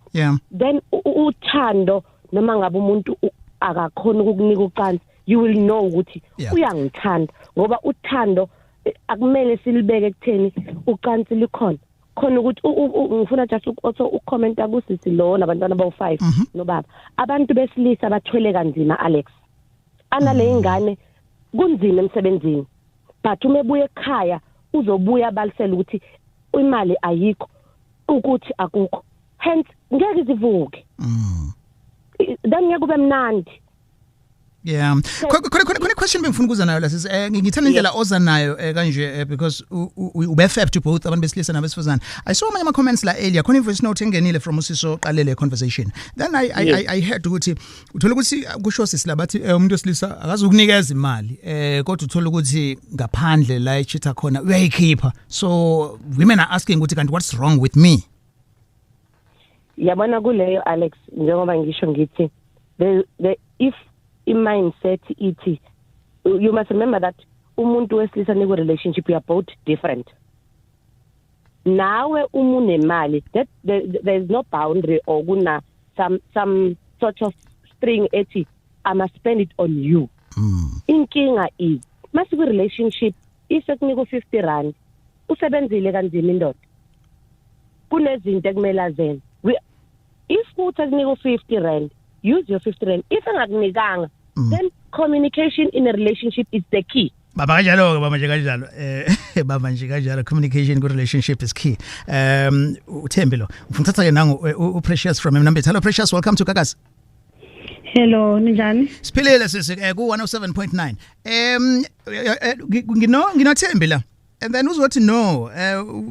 [SPEAKER 12] then uthando noma ngabe umuntu akakhona ukukunika ucansi, you will know ukuthi uyangithanda ngoba uthando akumele silibeke ekutheni ucansi likhona khona ukuthi ngifuna just ucomment kusisi lo nabantwana bawu5 nobaba abantu besilisa bathwele kanzima Alex anale ingane kunzima emsebenzini but umebuye ekhaya uzobuya balisela ukuthi imali ayikho ukuthi akukho hence ngeke zivuke then ngeke mnandi.
[SPEAKER 3] Yeah. Khona question bengifuna ukuza nayo la sisi ngithanda indlela oza nayo kanje because ube-fair to both abantu besilisa nabesifazane. I saw many comments la earlier khona voice note engenile from usiso qalele conversation. Then I heard ukuthi uthola ukuthi kusho sisi labathi umuntu wesilisa akazukunikeza imali kodwa uthola ukuthi ngaphandle la echitha khona uyayikhipha. So women are asking ukuthi kanti what's wrong with me?
[SPEAKER 12] Yabona kuleyo Alex njengoba ngisho ngithi if mindset ithi you must remember that umuntu wesilisa neko relationship you are both different. Nawe unemali that there is no boundary or kuna some sort of string ethi I must spend it on you. Inkinga is masiku relationship isekuniko 50 rand usebenzile kanzima indoda kunezinto ekumele azenze. If uthakuniko 50 rand use your 50 rand. If angakunikanga then communication in a relationship is the key.
[SPEAKER 3] Baba kanjalo baba nje kanjalo communication in relationship is key. Uthembelo ufuna uthatha ke nangu Precious from Mnambethi. Hello Precious, welcome to Gagasi.
[SPEAKER 13] Hello, ninjani?
[SPEAKER 3] Siphilele sisi ku 107.9. Nginothembi la. And then who's what to know?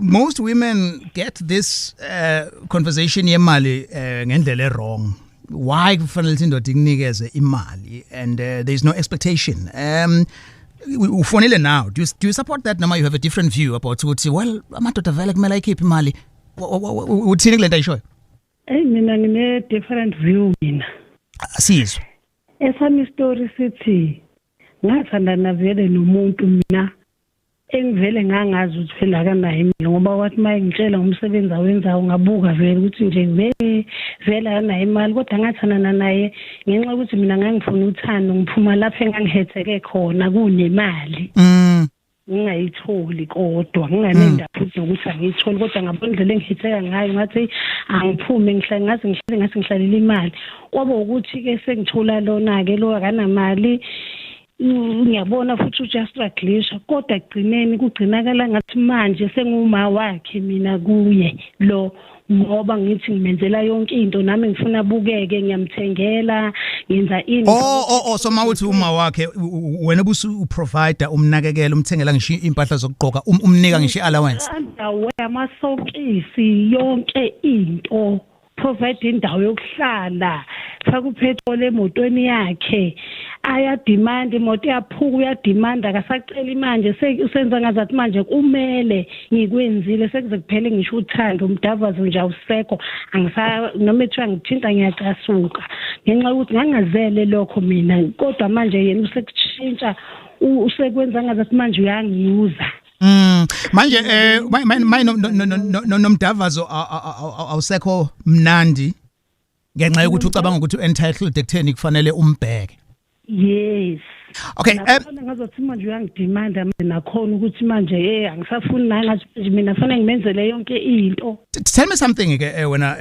[SPEAKER 3] Most women get this conversation yemali ngendlela wrong. Why kufanele indoda ikunikeze imali and there is no expectation. Ufonile now. Do you support that? Noma you have a different view about ukuthi well amadoda vele kumele ayikhiphe imali. Uthini kule nto ayishoyo?
[SPEAKER 13] Mina ngine different view mina.
[SPEAKER 3] Asizwe.
[SPEAKER 13] Esami story sithi ngathandana vele nomuntu mina engivele ngangazi ukuthi phela kanayo imali ngoba wathi mayengitshela ngomsebenzi awenzayo ngabuka vele ukuthi nje vele anayo imali kodwa ngathandana naye ngenxa ukuthi mina ngangifuna uthando ngiphuma lapha engangihetheke khona kunemali ngingayitholi kodwa nginganendaba futhi ukuthi angiyitholi kodwa ngabona indlela engihetheka ngayo ngathi angiphume ngathi ngihlalele imali kwaba ukuthi ke sengithola lona ke lo akanamali ngiyabona futhi ujastraglisha kodwa egcineni kugcinakala ngathi manje senguma wakhe mina kuye lo ngoba ngithi ngimenzela yonke into nami ngifuna bukeke ngiyamthengela ngenza into
[SPEAKER 3] so mawuthi uma wakhe wena busu provider umnakekela umthengela ngisho impahla zokugqoka umnika ngisho allowance
[SPEAKER 13] andawo amasokisi yonke into provide indawo yokuhlala faka upetrol emotweni yakhe ayademand imoto yaphuka uyadimanda akasacela manje usenza ngazathi manje kumele ngikwenzile sekuze kuphele ngisho uthando umdavazo nje awusekho noma ethiwa ngithinta ngiyacasuka ngenxa ukuthi ngangazele lokho mina kodwa manje yena usekutshintsha usekwenza ngazathi manje uyangiyuza
[SPEAKER 3] manje nomdavazo awusekho mnandi ngenxa yokuthi ucabanga ukuthi entitled ekutheni kufanele umbheke.
[SPEAKER 13] Yes.
[SPEAKER 3] Okay.
[SPEAKER 13] Ngazothi manje uyangidimanda nakhona ukuthi manje angisafuni nangathi mina fanele ngimenzele yonke into.
[SPEAKER 3] Tell me something ke wena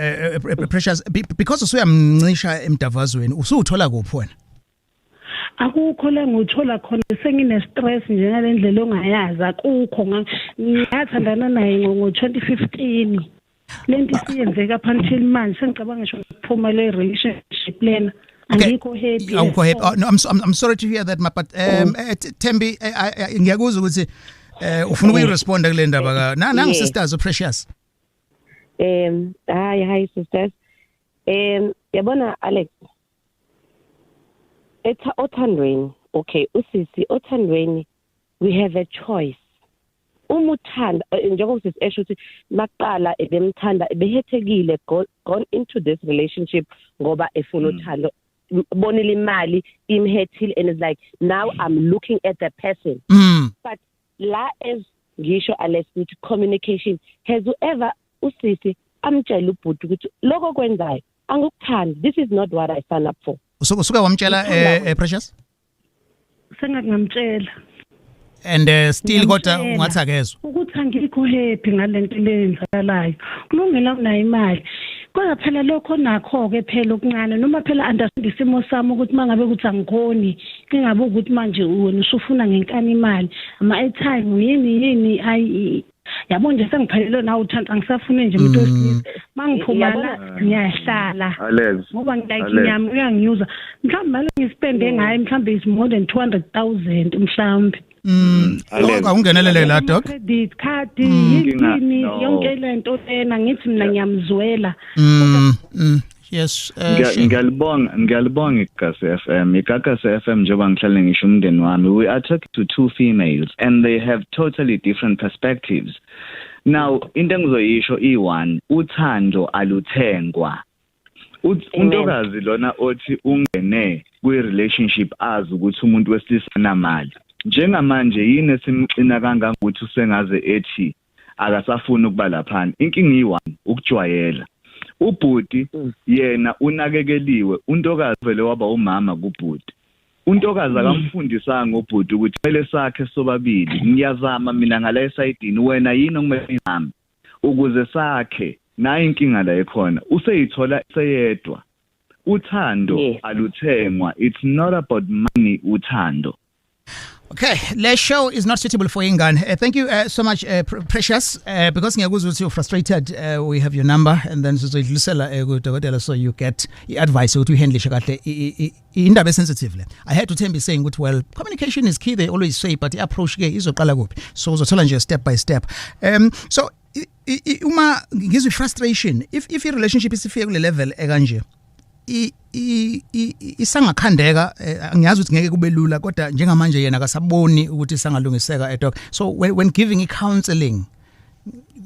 [SPEAKER 3] Precious because usuyamncisha emdavazweni usuthola kuphi wena?
[SPEAKER 13] Akukho la nguthola khona sengine stress nje ngalendlela ongayazi akukho ngathandana naye ngo2015 lento siyenzeka up until manje sengicabanga ngisho ukuphuma le relationship lena angikho happy.
[SPEAKER 3] No, I'm sorry to hear that but Thembi ngiyakuzwa ukuthi ufuna ukuyiresponda kule ndaba ka nangu sisters Precious.
[SPEAKER 12] Hi sisters. Yabona Alex Etha othandweni okay usisi othandweni we have a choice umuthanda njengoba sisi esho ukuthi maqala ebemthanda ebehethekile gone into this relationship ngoba efuna uthando bonile imali imhethile and it's like now I'm looking at the person but la as ngisho Alex with communication has whoever usisi amtshela ubhuti ukuthi lokho kwenzayo angikuthandi this is not what I sign up for.
[SPEAKER 3] Usuka wamtshela Precious?
[SPEAKER 13] Sengakumtshela.
[SPEAKER 3] And still kodwa ungathi akezwe.
[SPEAKER 13] Ukuthi angikho happy ngalento lenzakalayo. Kulungela unayo imali. Kodwa phela lokho nakho ke phela okuncane noma phela understand isimo sami ukuthi mangabe ukuthi angikhoni kingabe ukuthi manje wena usufuna ngenkani imali ama airtime yini yabo nje sengiphelelwe nawe uthanda angisafune nje umuntu wesilisa mangiphumala ngiyahlala ngoba ngilike inyama uyangiyuza mhlawumbe manje ngispende ngaye mhlawumbe is more than 200,000 mhlawumbe
[SPEAKER 3] ungenelele la doc
[SPEAKER 13] credit card yini yonke lento lena ngithi mina ngiyamzwela
[SPEAKER 3] yes
[SPEAKER 4] ngiyalibonga Gagasi FM Gagasi FM njengoba ngihlale ngisho umndeni wami we are talking to two females and they have totally different perspectives. Now into engizoyisho i1 uthando aluthengwa untokazi lona othi ungene kwi relationship azi ukuthi umuntu wesilisa namali njengamanje yini esimxina kangaka ukuthi usengaze ethi akasafuna ukuba lapha inkinga i1 ukujwayela ubhuti yena unakekeliwe untokazi vele waba umama kubhuti untokazi akamfundisanga ngobhuti ukuthi kumele sakhe sobabili ngiyazama mina ngala esayidini wena yini okumele ngami ukuze sakhe nayo inkinga la ekhona useyithola seyedwa uthando aluthengwa it's not about money uthando.
[SPEAKER 3] Okay, the show is not suitable for ingane. Thank you so much, Precious. Because ngiyakuzwa you're frustrated, we have your number, and then so so you get advice to handle kahle indaba sensitive. I had to be saying, well, communication is key. They always say, but the approach izoqala kuphi. So uzothola nje step by step. So uma ngizwe frustration if your relationship is ifike kule level ekanje. Isangakhandeka ngiyazi ukuthi ngeke kube lula kodwa njengamanje yena akasaboni ukuthi isangalungiseka edoc so when giving counseling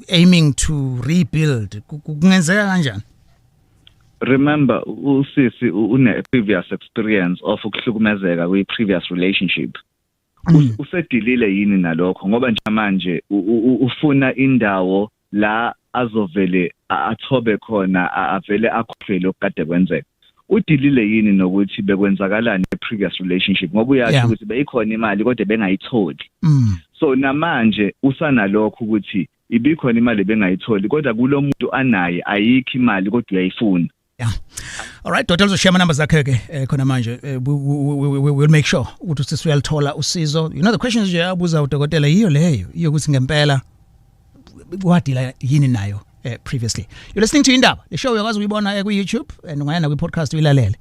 [SPEAKER 3] aiming to rebuild kungenzeka kanjani?
[SPEAKER 4] Remember usisi une previous experience of ukuhlukumezeka kwi previous relationship usedilile yini nalokho ngoba nje ufuna indawo la azovele athobe khona avele akhohlele okade kwenzeka udilile yini nokuthi bekwenzakalani previous relationship ngoba uyathi ukuthi beyikhona imali kodwa bengayitholi so namanje usanalokho ukuthi ibikhona imali bengayitholi kodwa kulomuntu anaye ayikho imali kodwa uyayifuna.
[SPEAKER 3] All right, Dr. Share numbers zakhe ke khona manje we will make sure ukuthi siyalithola usizo. You know the questions nje abuza udokotela yiyo leyo ukuthi ngempela wadila yini nayo previously. You're listening to Indaba, the show uyakwazi uyibona ku YouTube and ungayana ku podcast uyilalele.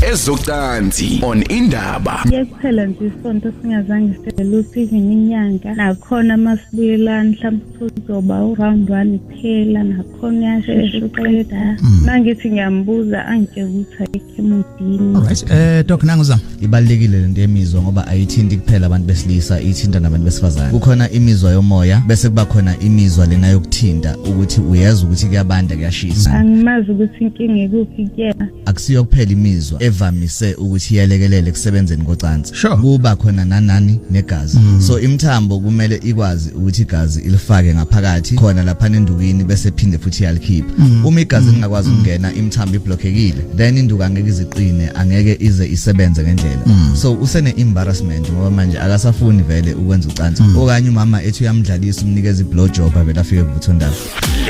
[SPEAKER 2] Ezocansi on Indaba.
[SPEAKER 14] Yes, phela nje isonto singazange sitele uStephen inyanga nakhona masibuyelana mhlawumbe kuzoba round 1 phela nakhona yashesha uqeda mangithi ngiyambuza angitshela ukuthi ayikho emudini.
[SPEAKER 3] All right, Doc Nanguzama
[SPEAKER 15] ibalekile lento yemizwa ngoba ayithinti kuphela abantu besilisa ithinta nabantu besifazane kukhona imizwa yomoya bese kuba khona imizwa lena yokuthinta ukuthi uyazi ukuthi kuyabanda kuyashisa
[SPEAKER 14] angimazi ukuthi inkinga ekuphi kuyena
[SPEAKER 15] akusiyo kuphela imizwa evamise ukuthi iyalekelele kusebenzeni kocansi kuba khona nanani negazi so imthambo kumele ikwazi ukuthi igazi ilifake ngaphakathi khona lapha endukini bese phinde futhi yalikhipha uma igazi lingakwazi ukungena imthambo iblockekile then induku angeke iziqine angeke ize isebenze ngendlela so usene embarrassment ngoba manje akasafuni vele ukwenza ucansi okanye umama ethi uyamdlalisa umnikeza iblow job avela afike kuvuthondaba.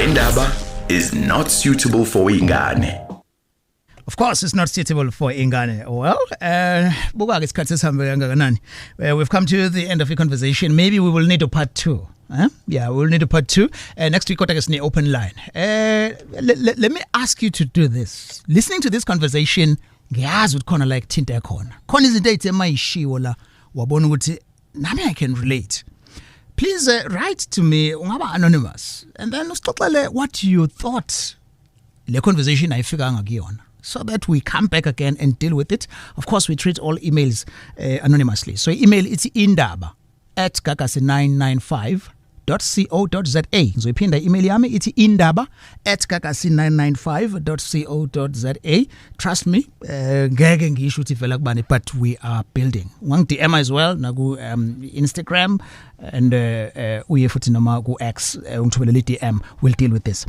[SPEAKER 2] Indaba is not suitable for ingane.
[SPEAKER 3] Of course, it's not suitable for ingane. Well, we've come to the end of the conversation. Maybe we will need a part 2. Yeah, we'll need a part 2. Next week, we'll open line. Let me ask you to do this. Listening to this conversation, I can relate. Please write to me, anonymous, and then what you thought the conversation I figure so that we come back again and deal with it. Of course, we treat all emails anonymously. So email it's indaba@gagasi995.co.za. So iphinda email yami it's indaba@gagasi995.co.za. Trust me, ngeke ngisho ukuthi vela kubani, but we are building. DM as well naku Instagram and uye futhi noma ku X ungithobelele DM. We'll deal with this.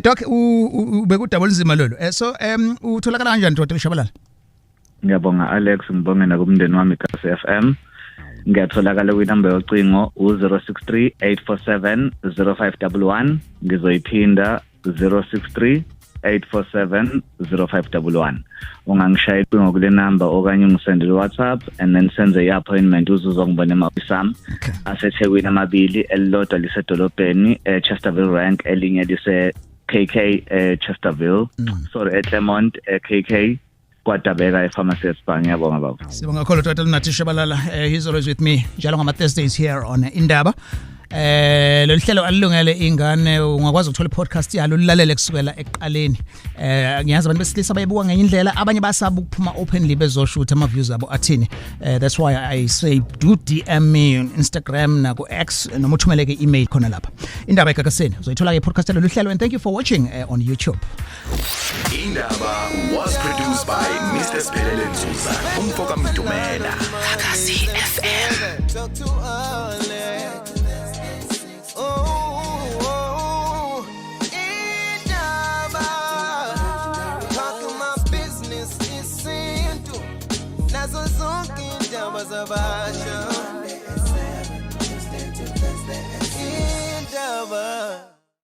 [SPEAKER 3] Doc ubekudabula nzima lolo. So utholakala kanjani Dr. Shabalala?
[SPEAKER 4] Ngiyabonga Alex, ngibonge nakumndeni wami Gagasi FM. Ngiyatholakala kwinamba yocingo u063 847 0511 ngizoyiphinda 063 0846-847-0511. Ungangishaya ngokule number okanye ungisendele WhatsApp and then senze i-appointment uzozongibona emabisami. Asethekwini amabili, elilodwa lisedolobheni Chesterville Rank, elinye lise KK Chesterville. Sorry, Clermont KK. Kwadabeka ePharmacy eSpang. Ngiyabonga baba.
[SPEAKER 3] Sibonga kakhulu Dr. Nathi Shabalala. He's always with me njalo ngama Thursdays here on Indaba. Lo hlelo alilungele ingane ungakwazi ukuthola podcast yalo lilalele kusukela eqaleni. Ngiyazi abantu besilisa bayibuka ngenye indlela, abanye basaba ukuphuma openly bezoshutha ama views abo athini. That's why I say do DM me on Instagram na ku X noma uthumeleke email khona lapha. Indaba eGagasini uzoyithola ke podcast yalo hlelo, and thank you for watching on YouTube.
[SPEAKER 2] Indaba was produced by Mr. Spelele Nzuza, umfoka mdumela. Gagasi FM.
[SPEAKER 1] Indaba.